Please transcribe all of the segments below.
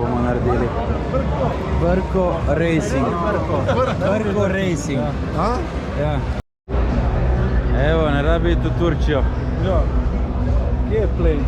bomo naredili. Brko Racing. Brko Racing. Ja. Evo, ne rabi iti v Turčijo. Ja. Kje je plane?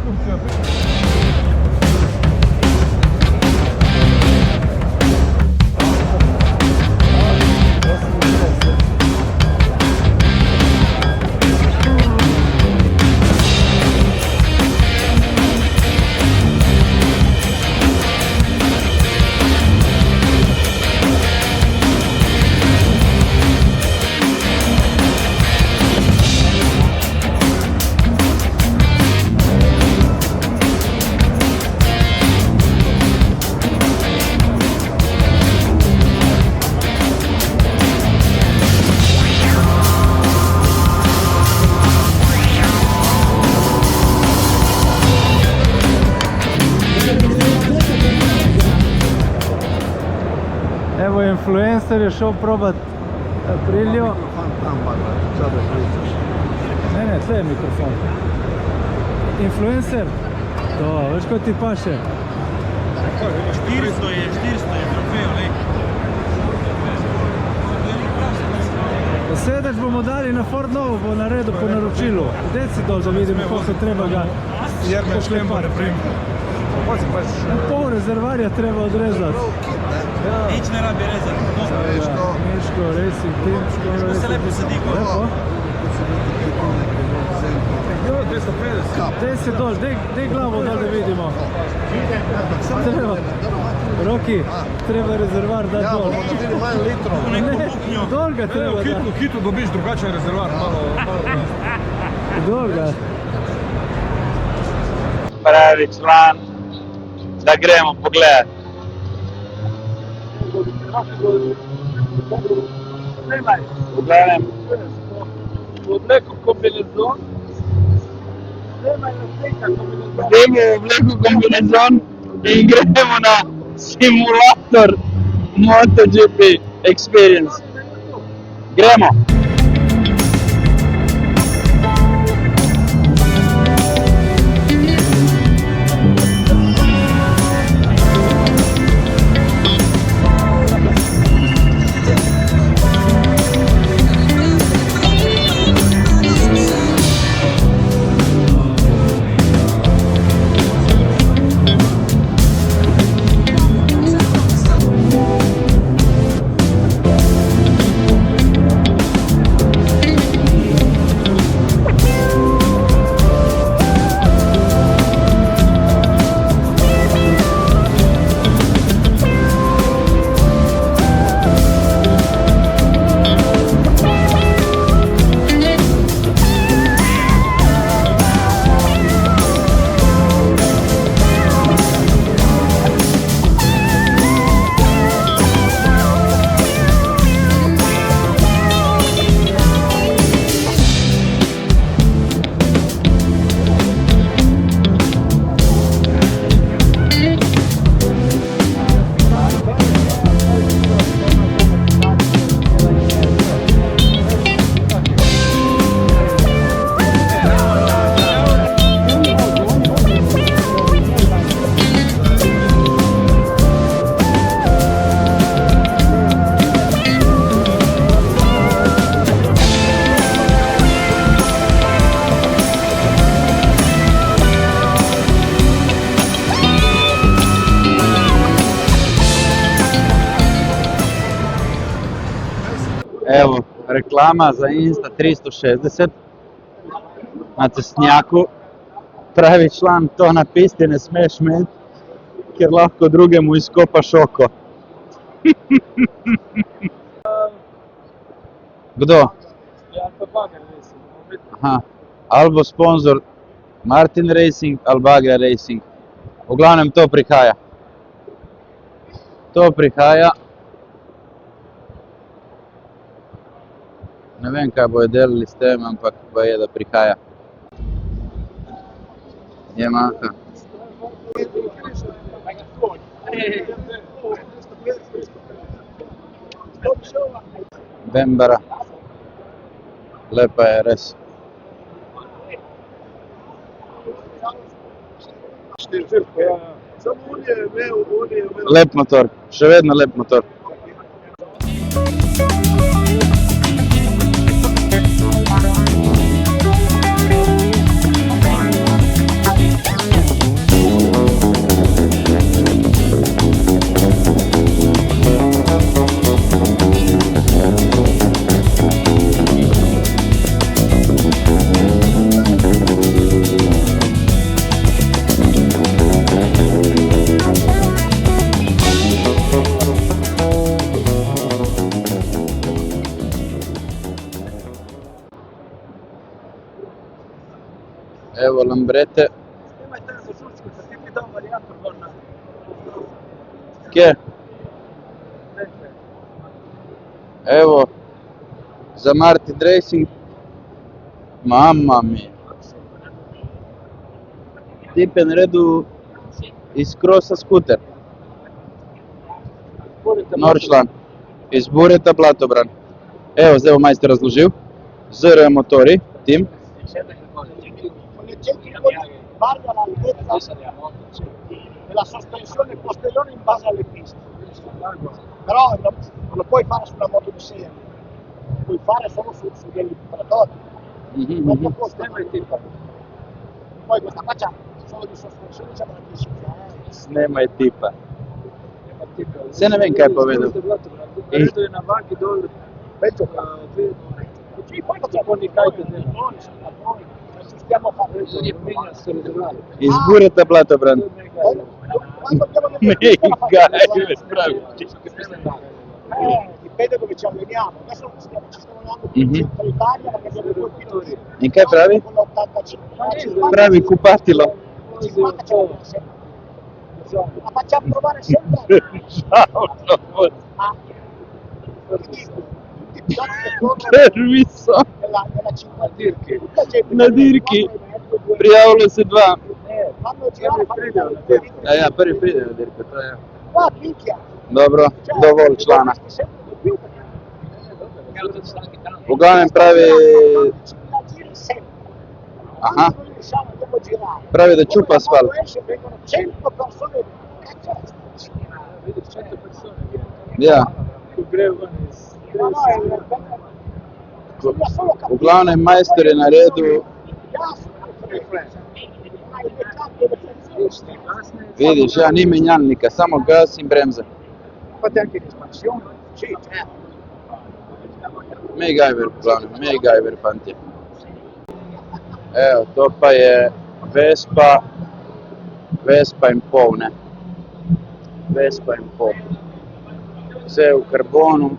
Evo, influencer je šel probat Aprilio. Ne, tle je mikrofon. Influencer. To, veš ko ti paše? 400 je trofej, lej. Sedež bomo dali na Ford Novo, bo naredil po naročilu. Deci dol, da vidimo, koliko treba ga pošlepati. Pol rezervarja treba odrezati. Nič ne rabi rezati. Miško, Racing Team. Miško se lepo sedi. Lepo. 250. Dej se dol, dej glavo dol, da vidimo. Treba. Roki, treba rezervar dati dol. Ne, dol ga treba dati. Hitro dobiš drugačen rezervar, Dol ga. Pravi član, da gremo pogledat. Pogledam. Odleko kombinezon. Dajmo obleko kombinezon in gremo na simulator MotoGP Experience. Gremo! Evo, reklama za Insta 360 na cestnjaku. Pravi član, to na pisti ne smeš imeti, ker lahko drugemu izkopaš oko. Kdo? Aha. Ali bo sponzor Martin Racing ali Bagger Racing. V glavnem to prihaja. To prihaja. Ne vem, kaj bojo delali s tem, ampak pa je, da prihaja. Yamaha. Bembera. Lepa je res. Samo on je imel. Lep motor, še vedno lep motor. Evo Lambrete. Snimaj te za žurčku, da ti dam varijantu gor na. Kje? Evo, za Martin Racing. Mamma mia. Tip je naredil iz krosa skuter. Noršland. Iz Bureta Blatobran. Evo, zdaj bo majster razložil. ZR motori, tim. Con il centro varia l'altezza della sospensione posteriore in base alle piste. Però non lo puoi fare sulla moto di serie, lo puoi fare solo su degli prototipi. Quanto costa il tipo? Poi questa faccia solo di sospensione c'è da 10.000 €. Snemaj tipa. Se ne vem, kaj je povedal. Redo je na vagi dol, Penso che sì, poi facciamo dei calcoli, ci stiamo facendo. Iz Bureta Blatobran. Quando abbiamo Mega, pravi. dipende dove ci alleniamo. Adesso ci stiamo allenando Mhm. in centro Italia perché abbiamo due piloti. In kaj pravi? Con l'85. Pravi kupatilo. 50 ce l'abbiamo sempre. La facciamo provare sempre. Ciao, Ah, ti dico, tutti i piloti che corrono Perviso. nella 50. Na dirki. Prijavilo se dva. Fanno girare, fanno Ja, prvi pride na dirko, to je. qua picchia. Dobro, Cioè, dovolj člana. sempre di più perché V glavnem pravi, la giri sempre. Aha. Quando noi riusciamo andiamo a girare. pravi da čupa Poi la asfalt. moto esce, vengono 100 persone. Cazzo, vidi 100 persone. Ja, Ko grejo ven iz... no, bisogna solo v capire. glavnem majster je naredil, vidiš, ja, ni menjalnika, samo gas in bremze. Fate anche l'espansione. Sì, certo. MacGyver, v glavnem, MacGyver, fantje. Evo, to pa je Vespa in pol, ne. Vespa in pol. Vse je v karbonu,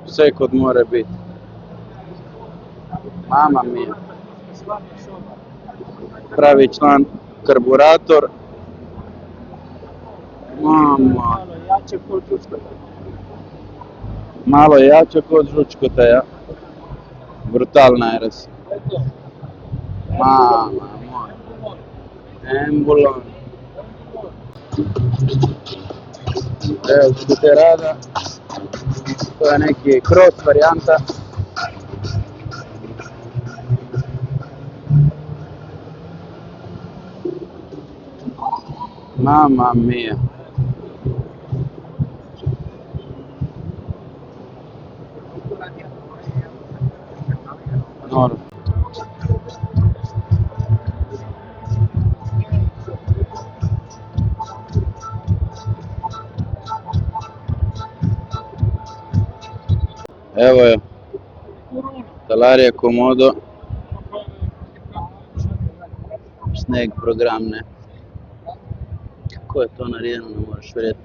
vse kot mora biti. Mamma mia. Pravi član, karburator. Mamma. Malo jače kot žučkota, ja. Brutalna je res. Mamma moja. Embulon. Evo, skuterada. To je neki cross varijanta. Mamma mia. Noro. Evo je, Talaria Komodo, sneg program, ne. Kako je to narejeno, ne moreš verjeti.